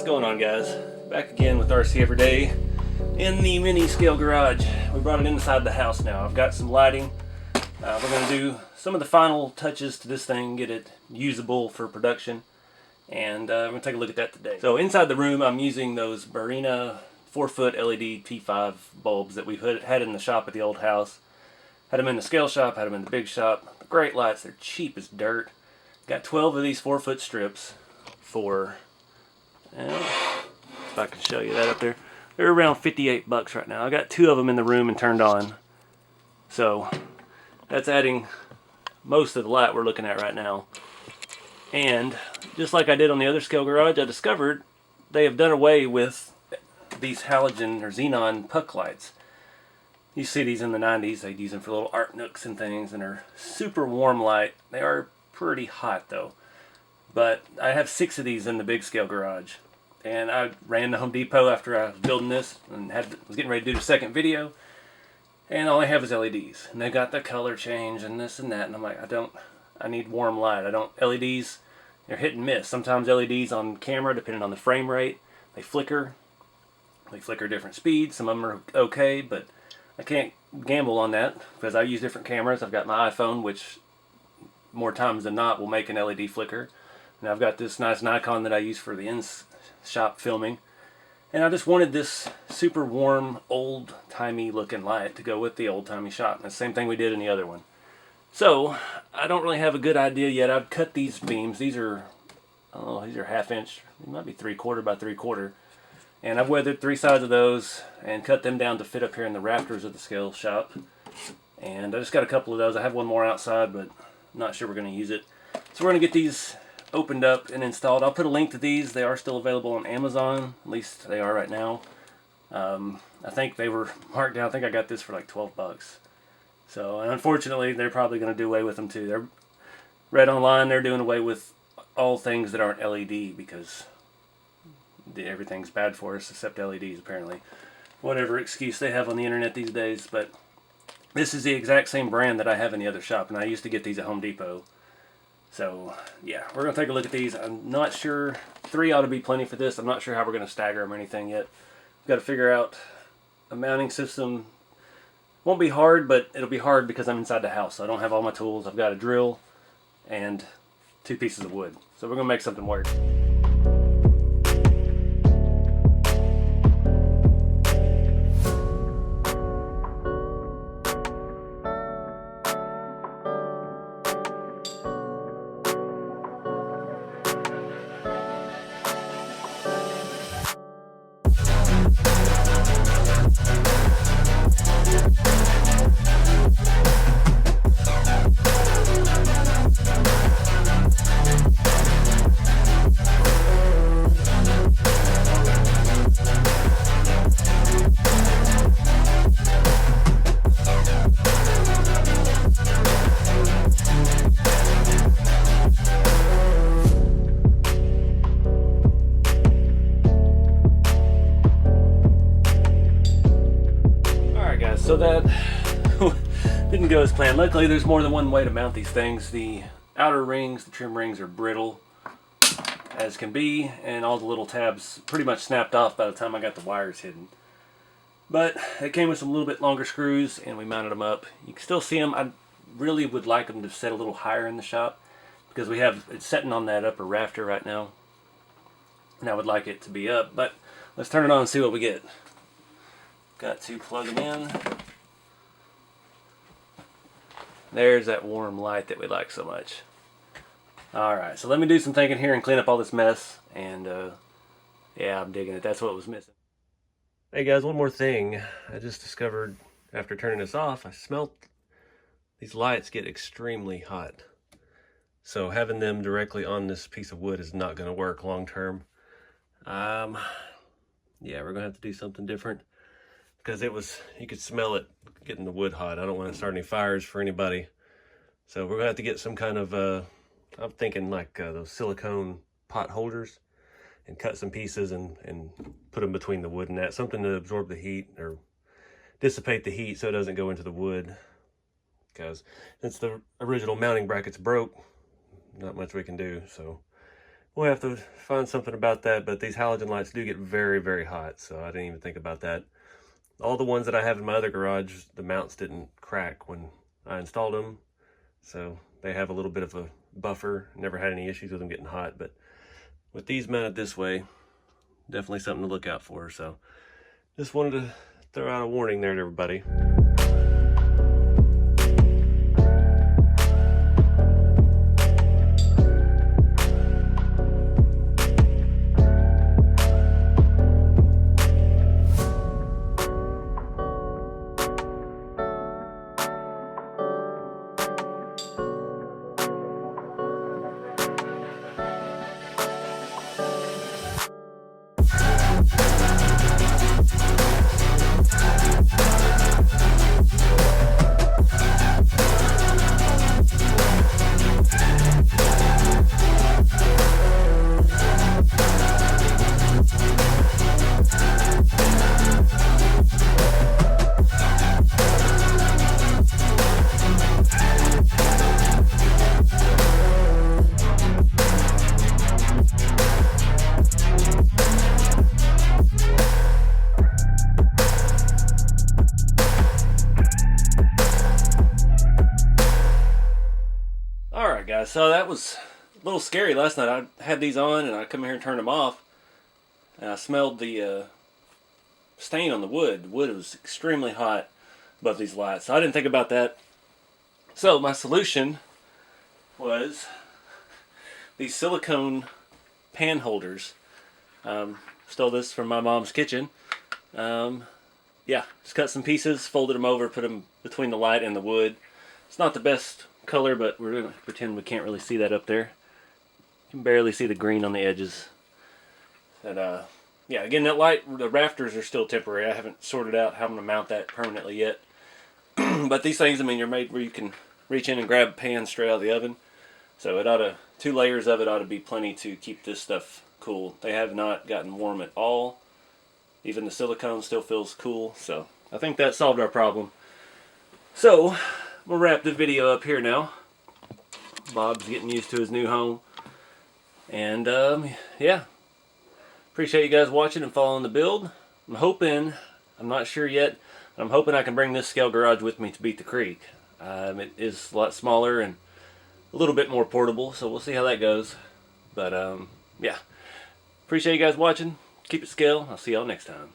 going on, guys? Back again with RC Every Day in the mini scale garage. We brought it inside the house now. I've got some lighting. We're going to do some of the final touches to this thing, get it usable for production, and we're going to take a look at that today. So inside the room, I'm using those Barina 4-foot LED T5 bulbs that we've had in the shop at the old house. Had them in the scale shop, had them in the big shop. Great lights, they're cheap as dirt. Got 12 of these 4-foot strips for, if I can show you that up there, they're around 58 bucks right now. I got 2 of them in the room and turned on. So that's adding most of the light we're looking at right now. And just like I did on the other scale garage, I discovered they have done away with these halogen or xenon puck lights. You see these in the 90s, they'd use them for little art nooks and things, and they're super warm light. They are pretty hot though. But I have 6 of these in the big scale garage. And I ran to Home Depot after I was building this and was getting ready to do the second video. And all I have is LEDs. And they got the color change and this and that. And I'm like, I need warm light. LEDs, they're hit and miss. Sometimes LEDs on camera, depending on the frame rate, they flicker. They flicker different speeds. Some of them are okay, but I can't gamble on that because I use different cameras. I've got my iPhone, which more times than not will make an LED flicker. And I've got this nice Nikon that I use for the in-shop filming. And I just wanted this super warm, old-timey looking light to go with the old-timey shot. And the same thing we did in the other one. So, I don't really have a good idea yet. I've cut these beams. These are 1/2 inch. They might be 3/4 by 3/4. And I've weathered 3 sides of those and cut them down to fit up here in the rafters of the scale shop. And I just got a couple of those. I have one more outside, but I'm not sure we're going to use it. So we're going to get these opened up and installed. I'll put a link to these. They are still available on Amazon. At least they are right now. I think they were marked down. I think I got this for like 12 bucks. So, and unfortunately, they're probably going to do away with them too. They're read online, they're doing away with all things that aren't LED because everything's bad for us except LEDs apparently. Whatever excuse they have on the internet these days. But this is the exact same brand that I have in the other shop, and I used to get these at Home Depot. So yeah, we're going to take a look at these. I'm not sure, 3 ought to be plenty for this. I'm not sure how we're going to stagger them or anything yet. We've got to figure out a mounting system. Won't be hard, but it'll be hard because I'm inside the house. So I don't have all my tools. I've got a drill and 2 pieces of wood. So we're going to make something work. So that didn't go as planned. Luckily, there's more than one way to mount these things. The outer rings, the trim rings, are brittle as can be, and all the little tabs pretty much snapped off by the time I got the wires hidden. But it came with some little bit longer screws, and we mounted them up. You can still see them. I really would like them to set a little higher in the shop because it's sitting on that upper rafter right now, and I would like it to be up. But let's turn it on and see what we get. Got to plug them in. There's that warm light that we like so much. Alright, so let me do some thinking here and clean up all this mess. And yeah, I'm digging it. That's what was missing. Hey guys, one more thing. I just discovered after turning this off, I smelt these lights get extremely hot. So having them directly on this piece of wood is not going to work long term. Yeah, we're going to have to do something different. Because you could smell it getting the wood hot. I don't want to start any fires for anybody. So we're going to have to get some kind of, I'm thinking like those silicone pot holders and cut some pieces and put them between the wood and that. Something to absorb the heat or dissipate the heat so it doesn't go into the wood. Because since the original mounting brackets broke, not much we can do. So we'll have to find something about that, but these halogen lights do get very, very hot, so I didn't even think about that. All the ones that I have in my other garage, the mounts didn't crack when I installed them, so they have a little bit of a buffer. Never had any issues with them getting hot, but with these mounted this way, definitely something to look out for. So just wanted to throw out a warning there to everybody. Alright guys, so that was a little scary last night. I had these on and I come here and turned them off, and I smelled the stain on the wood. The wood was extremely hot above these lights, so I didn't think about that. So my solution was these silicone pan holders. Stole this from my mom's kitchen. Yeah, just cut some pieces, folded them over, put them between the light and the wood. It's not the best color, but we're going to pretend we can't really see that up there. You can barely see the green on the edges. And yeah, again, that light, the rafters are still temporary. I haven't sorted out how I'm going to mount that permanently yet. But these things, I mean, you're made where you can reach in and grab pans straight out of the oven. So it ought to, 2 layers of it ought to be plenty to keep this stuff cool. They have not gotten warm at all. Even the silicone still feels cool. So I think that solved our problem. So we'll wrap the video up here now. Bob's getting used to his new home. And yeah, appreciate you guys watching and following the build. I'm hoping, I'm not sure yet, I'm hoping I can bring this scale garage with me to Beat the Creek. It is a lot smaller and a little bit more portable, so we'll see how that goes. But yeah, appreciate you guys watching. Keep it scale. I'll see y'all next time.